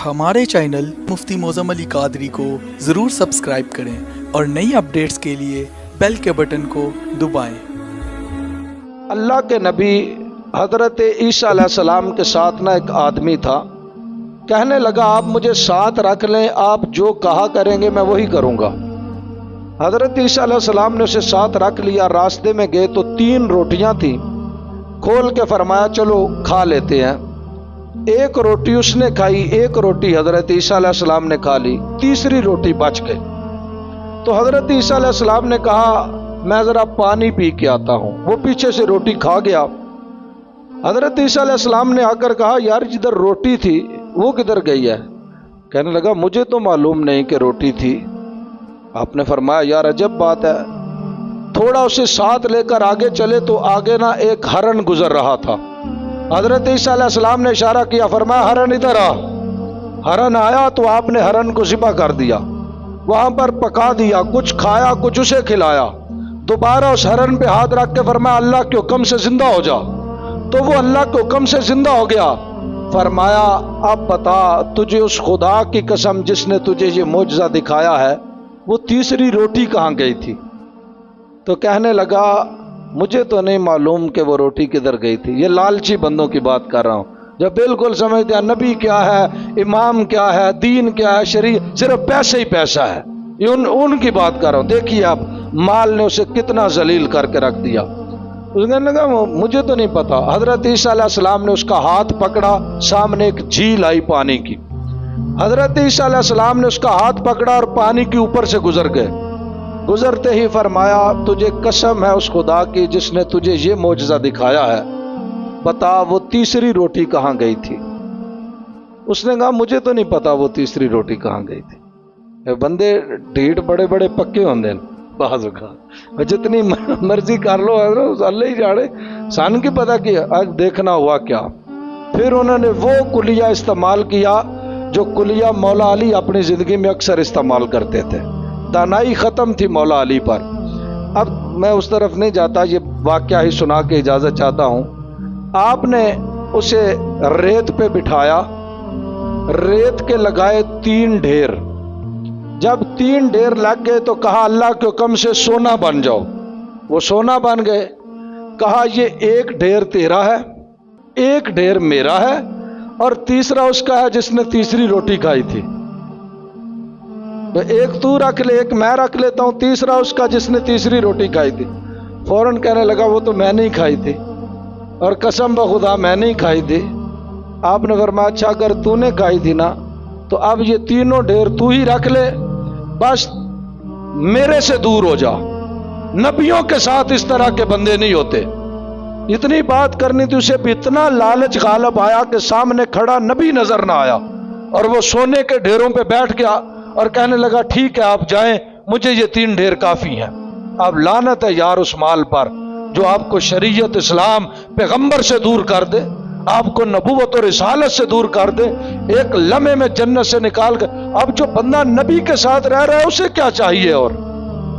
ہمارے چینل مفتی معظم علی قادری کو ضرور سبسکرائب کریں اور نئی اپڈیٹس کے لیے بیل کے بٹن کو دبائیں۔ اللہ کے نبی حضرت عیسیٰ علیہ السلام کے ساتھ ایک آدمی تھا، کہنے لگا آپ مجھے ساتھ رکھ لیں، آپ جو کہا کریں گے میں وہی کروں گا۔ حضرت عیسیٰ علیہ السلام نے اسے ساتھ رکھ لیا۔ راستے میں گئے تو 3 روٹیاں تھیں، کھول کے فرمایا چلو کھا لیتے ہیں۔ ایک روٹی اس نے کھائی، ایک روٹی حضرت عیسیٰ علیہ السلام نے کھا لی، تیسری روٹی بچ گئی۔ تو حضرت عیسیٰ علیہ السلام نے کہا میں ذرا پانی پی کے آتا ہوں۔ وہ پیچھے سے روٹی کھا گیا۔ حضرت عیسیٰ علیہ السلام نے آ کر کہا یار جدھر روٹی تھی وہ کدھر گئی ہے؟ کہنے لگا مجھے تو معلوم نہیں کہ روٹی تھی۔ آپ نے فرمایا یار عجب بات ہے۔ تھوڑا اسے ساتھ لے کر آگے چلے تو آگے ایک ہرن گزر رہا تھا۔ حضرت عیسیٰ علیہ السلام نے اشارہ کیا، فرمایا ہرن ادھر آ۔ ہرن آیا تو آپ نے ہرن کو ذبح کر دیا، وہاں پر پکا دیا، کچھ کھایا کچھ اسے کھلایا۔ دوبارہ اس ہرن پہ ہاتھ رکھ کے فرمایا اللہ کے حکم سے زندہ ہو جا، تو وہ اللہ کے حکم سے زندہ ہو گیا۔ فرمایا اب بتا تجھے اس خدا کی قسم جس نے تجھے یہ معجزہ دکھایا ہے وہ تیسری روٹی کہاں گئی تھی؟ تو کہنے لگا مجھے تو نہیں معلوم کہ وہ روٹی کدھر گئی تھی۔ یہ لالچی بندوں کی بات کر رہا ہوں جو بالکل سمجھتے ہیں نبی کیا ہے، امام کیا ہے، دین کیا ہے، شریعت صرف پیسے ہی پیسہ ہے، یہ ان کی بات کر رہا ہوں۔ دیکھیے آپ مال نے اسے کتنا ذلیل کر کے رکھ دیا۔ اس نے کہا مجھے تو نہیں پتا۔ حضرت عیسیٰ علیہ السلام نے اس کا ہاتھ پکڑا، سامنے ایک جھیل آئی پانی کی۔ حضرت عیسیٰ علیہ السلام نے اس کا ہاتھ پکڑا اور پانی کے اوپر سے گزر گئے۔ گزرتے ہی فرمایا تجھے قسم ہے اس خدا کی جس نے تجھے یہ معجزہ دکھایا ہے، بتا وہ تیسری روٹی کہاں گئی تھی؟ اس نے کہا مجھے تو نہیں پتا وہ تیسری روٹی کہاں گئی تھی۔ بندے ڈھیٹ بڑے بڑے پکے ہوندے بعض اوقات، جتنی مرضی کر لو اللہ ہی جانے، سان کی پتا کہ آج دیکھنا ہوا کیا۔ پھر انہوں نے وہ کلیہ استعمال کیا جو کلیہ مولا علی اپنی زندگی میں اکثر استعمال کرتے تھے۔ دانائی ختم تھی مولا علی پر۔ اب میں اس طرف نہیں جاتا، یہ واقعہ ہی سنا کے اجازت چاہتا ہوں۔ آپ نے اسے ریت پہ بٹھایا، ریت کے لگائے 3 ڈھیر۔ جب 3 ڈھیر لگ گئے تو کہا اللہ کے حکم سے سونا بن جاؤ۔ وہ سونا بن گئے۔ کہا یہ 1 ڈھیر تیرا ہے، 1 ڈھیر میرا ہے، اور تیسرا اس کا ہے جس نے تیسری روٹی کھائی تھی۔ ایک تو رکھ لے، ایک میں رکھ لیتا ہوں، تیسرا اس کا جس نے تیسری روٹی کھائی تھی۔ فوراً کہنے لگا وہ تو میں نہیں کھائی تھی، اور قسم بخدا میں نہیں کھائی تھی۔ آپ نے فرمایا اچھا اگر تو نے کھائی تھی نا تو اب یہ 3 ڈھیر تو ہی رکھ لے، بس میرے سے دور ہو جا۔ نبیوں کے ساتھ اس طرح کے بندے نہیں ہوتے۔ اتنی بات کرنی تھی، اسے بھی اتنا لالچ غالب آیا کہ سامنے کھڑا نبی نظر نہ آیا، اور وہ سونے کے ڈھیروں پہ بیٹھ گیا اور کہنے لگا ٹھیک ہے آپ جائیں، مجھے یہ 3 ڈھیر کافی ہیں۔ اب لعنت ہے یار اس مال پر جو آپ کو شریعت اسلام پیغمبر سے دور کر دے، آپ کو نبوت اور رسالت سے دور کر دے، ایک لمحے میں جنت سے نکال کر۔ اب جو بندہ نبی کے ساتھ رہ رہا ہے اسے کیا چاہیے؟ اور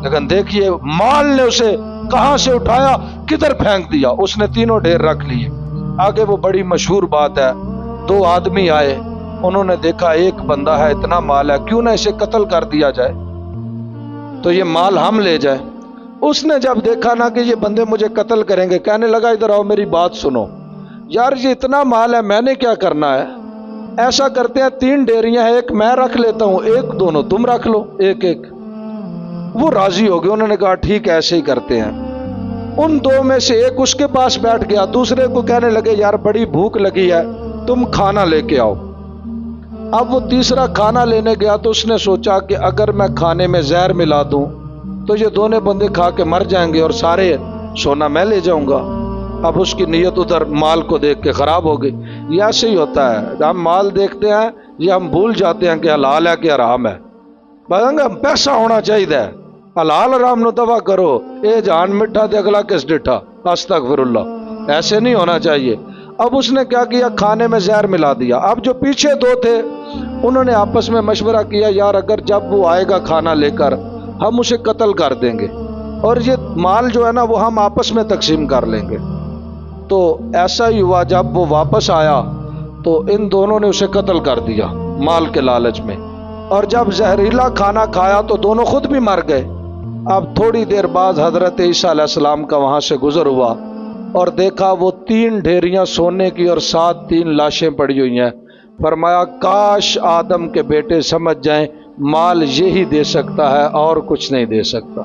لیکن دیکھیے مال نے اسے کہاں سے اٹھایا، کدھر پھینک دیا۔ اس نے 3 ڈھیر رکھ لیے۔ آگے وہ بڑی مشہور بات ہے، 2 آدمی آئے، انہوں نے دیکھا ایک بندہ ہے، اتنا مال ہے، کیوں نہ اسے قتل کر دیا جائے تو یہ مال ہم لے جائے۔ اس نے جب دیکھا نا کہ یہ بندے مجھے قتل کریں گے، کہنے لگا ادھر آؤ میری بات سنو، یار یہ اتنا مال ہے میں نے کیا کرنا ہے؟ ایسا کرتے ہیں 3 ڈیریاں ہیں، ایک میں رکھ لیتا ہوں، ایک دونوں تم رکھ لو، ایک ایک۔ وہ راضی ہو گئے، انہوں نے کہا ٹھیک ہے ایسے ہی کرتے ہیں۔ ان 2 میں سے ایک اس کے پاس بیٹھ گیا، دوسرے کو کہنے لگے یار بڑی بھوک لگی ہے تم کھانا لے کے آؤ۔ اب وہ تیسرا کھانا لینے گیا تو اس نے سوچا کہ اگر میں کھانے میں زہر ملا دوں تو یہ دونوں بندے کھا کے مر جائیں گے اور سارے سونا میں لے جاؤں گا۔ اب اس کی نیت ادھر مال کو دیکھ کے خراب ہو گئی۔ یہ ایسے ہی ہوتا ہے، ہم مال دیکھتے ہیں یہ ہم بھول جاتے ہیں کہ حلال ہے کہ حرام ہے۔ پیسہ ہونا چاہیے، حلال حرام نو دوا کرو، اے جان مٹھا دے اگلا کس ڈٹھا، استغفر اللہ، ایسے نہیں ہونا چاہیے۔ اب اس نے کیا کیا، کھانے میں زہر ملا دیا۔ اب جو پیچھے 2 تھے انہوں نے آپس میں مشورہ کیا یار اگر جب وہ آئے گا کھانا لے کر ہم اسے قتل کر دیں گے اور یہ مال جو ہے نا وہ ہم آپس میں تقسیم کر لیں گے۔ تو ایسا ہی ہوا، جب وہ واپس آیا تو ان دونوں نے اسے قتل کر دیا مال کے لالچ میں، اور جب زہریلا کھانا کھایا تو دونوں خود بھی مر گئے۔ اب تھوڑی دیر بعد حضرت عیسیٰ علیہ السلام کا وہاں سے گزر ہوا اور دیکھا وہ 3 ڈھیریاں سونے کی اور ساتھ 3 لاشیں پڑی ہوئی ہیں۔ فرمایا کاش آدم کے بیٹے سمجھ جائیں مال یہی دے سکتا ہے اور کچھ نہیں دے سکتا۔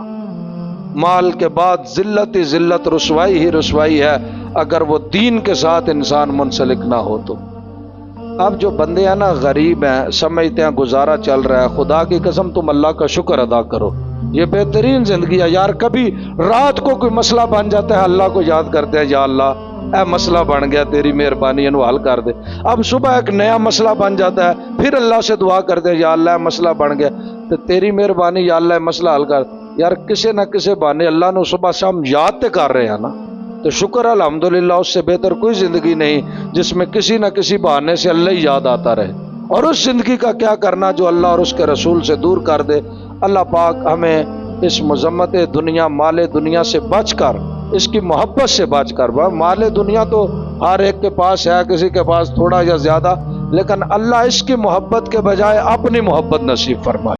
مال کے بعد ذلت ہی ذلت، رسوائی ہی رسوائی ہے اگر وہ دین کے ساتھ انسان منسلک نہ ہو تو۔ اب جو بندے ہیں نا غریب ہیں، سمجھتے ہیں گزارا چل رہا ہے، خدا کی قسم تم اللہ کا شکر ادا کرو، یہ بہترین زندگی ہے یار۔ کبھی رات کو کوئی مسئلہ بن جاتا ہے اللہ کو یاد کرتے ہیں، یا اللہ اے مسئلہ بن گیا تیری مہربانی انہوں حل کر دے۔ اب صبح ایک نیا مسئلہ بن جاتا ہے، پھر اللہ سے دعا کرتے ہیں یا اللہ اے مسئلہ بن گیا تو تیری مہربانی یا اللہ مسئلہ حل کر۔ یار کسی نہ کسی بہانے اللہ نے صبح شام یاد تے کر رہے ہیں نا، تو شکر الحمدللہ، اس سے بہتر کوئی زندگی نہیں جس میں کسی نہ کسی بہانے سے اللہ ہی یاد آتا رہے۔ اور اس زندگی کا کیا کرنا جو اللہ اور اس کے رسول سے دور کر دے۔ اللہ پاک ہمیں اس مذمت دنیا، مال دنیا سے بچ کر، اس کی محبت سے بچ کر، مال دنیا تو ہر ایک کے پاس ہے، کسی کے پاس تھوڑا یا زیادہ، لیکن اللہ اس کی محبت کے بجائے اپنی محبت نصیب فرمائے۔